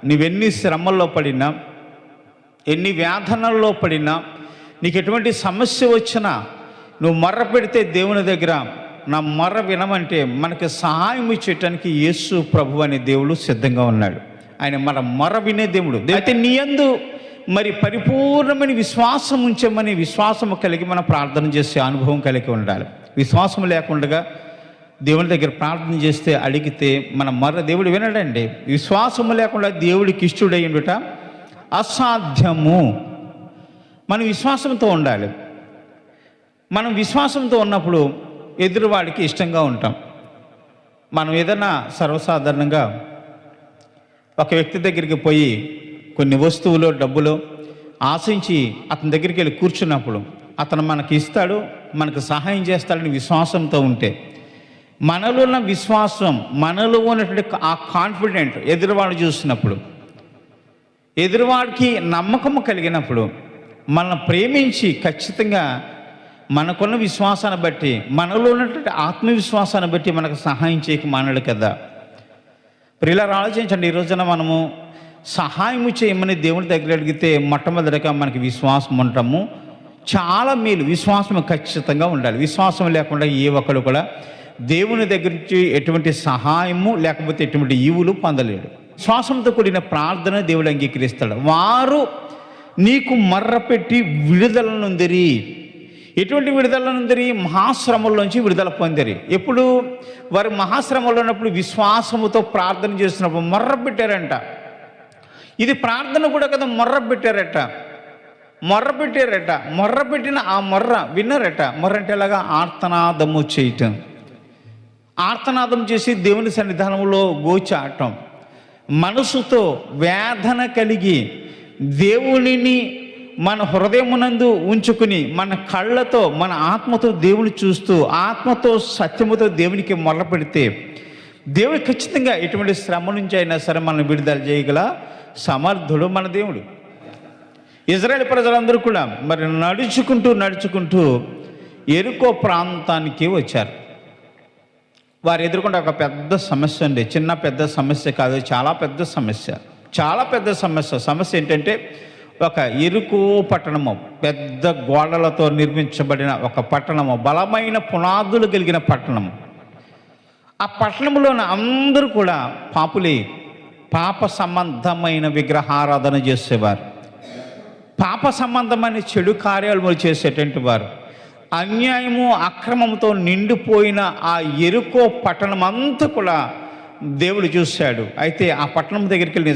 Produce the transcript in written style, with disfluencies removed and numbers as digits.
నువ్వెన్ని శ్రమల్లో పడినా, ఎన్ని వేదనల్లో పడినా, నీకు ఎటువంటి సమస్య వచ్చినా నువ్వు మొర్ర పెడితే దేవుని దగ్గర నా మొర్ర వినమంటే మనకి సహాయం చేయటానికి యేసు ప్రభు అనే దేవుడు సిద్ధంగా ఉన్నాడు. ఆయన మన మొర్ర వినే దేవుడు. అయితే నీ యందు మరి పరిపూర్ణమైన విశ్వాసం ఉంచమని విశ్వాసము కలిగి మనం ప్రార్థన చేసే అనుభవం కలిగి ఉండాలి. విశ్వాసం లేకుండా దేవుని దగ్గర ప్రార్థన చేస్తే, అడిగితే మన మొర్ర దేవుడు వినడండి. విశ్వాసము లేకుండా దేవుడికి ఇష్టడై ఉండుట అసాధ్యము. మనం విశ్వాసంతో ఉండాలి. మనం విశ్వాసంతో ఉన్నప్పుడు ఎదురువాడికి ఇష్టంగా ఉంటాం. మనం ఏదైనా సర్వసాధారణంగా ఒక వ్యక్తి దగ్గరికి పోయి కొన్ని వస్తువులు, డబ్బులు ఆశించి అతని దగ్గరికి వెళ్ళి కూర్చున్నప్పుడు అతను మనకి ఇస్తాడు, మనకు సహాయం చేస్తాడని విశ్వాసంతో ఉంటే, మనలో ఉన్న విశ్వాసం, మనలో ఉన్నటువంటి ఆ కాన్ఫిడెంట్ ఎదురువాడు చూసినప్పుడు, ఎదురువాడికి నమ్మకము కలిగినప్పుడు, మనల్ని ప్రేమించి ఖచ్చితంగా మనకున్న విశ్వాసాన్ని బట్టి, మనలో ఉన్నటువంటి ఆత్మవిశ్వాసాన్ని బట్టి మనకు సహాయం చేయక మానడు కదా. ప్రియులారా, ఆలోచించండి. ఈ రోజున మనము సహాయం చేయమని దేవుని దగ్గర అడిగితే మొట్టమొదటిగా మనకి విశ్వాసం ఉంటాము. చాలా మేలు. విశ్వాసం ఖచ్చితంగా ఉండాలి. విశ్వాసం లేకుండా ఏ ఒక్కరు కూడా దేవుని దగ్గర నుంచి ఎటువంటి సహాయము లేకపోతే ఎటువంటి ఈవులు పొందలేడు. విశ్వాసంతో కూడిన ప్రార్థన దేవుడు అంగీకరిస్తాడు. వారు నీకు మర్రపెట్టి విడుదల నొందిరి. ఎటువంటి విడుదల నొందిరి? మహాశ్రమంలోంచి విడుదల పొందిరి. ఎప్పుడు? వారు మహాశ్రమంలో ఉన్నప్పుడు విశ్వాసముతో ప్రార్థన చేస్తున్నప్పుడు మొర్రపెట్టారంట. ఇది ప్రార్థన కూడా కదా, మొర్రపెట్టారట. మొర్రపెట్టిన ఆ మొర్ర విన్నారట. మొర్ర అంటే ఎలాగా? ఆర్తనాదము చేయటం. ఆర్తనాదం చేసి దేవుని సన్నిధానంలో గోచాడటం. మనసుతో వేదన కలిగి దేవునిని మన హృదయమునందు ఉంచుకుని, మన కళ్ళతో, మన ఆత్మతో దేవుని చూస్తూ, ఆత్మతో సత్యముతో దేవునికి మొర్ర పెడితే దేవుడు ఖచ్చితంగా ఎటువంటి శ్రమ నుంచి అయినా సరే మనల్ని విడుదల చేయగల సమర్థుడు మన దేవుడు. ఇజ్రాయేల్ ప్రజలందరూ కూడా మరి నడుచుకుంటూ యెరికో ప్రాంతానికి వచ్చారు. వారు ఎదుర్కొంటే ఒక పెద్ద సమస్య అండి. చిన్న పెద్ద సమస్య కాదు, చాలా పెద్ద సమస్య. సమస్య ఏంటంటే, ఒక యెరికో పట్టణము, పెద్ద గోడలతో నిర్మించబడిన ఒక పట్టణము, బలమైన పునాదులు కలిగిన పట్టణము. ఆ పట్టణంలోని అందరూ కూడా పాపులే. పాప సంబంధమైన విగ్రహారాధన చేసేవారు. పాప సంబంధమైన చెడు కార్యాలు చేసేటువంటి వారు. అన్యాయము, అక్రమంతో నిండిపోయిన ఆ యెరికో పట్టణం అంతా కూడా దేవుడు చూశాడు. అయితే ఆ పట్టణం దగ్గరికి వెళ్ళి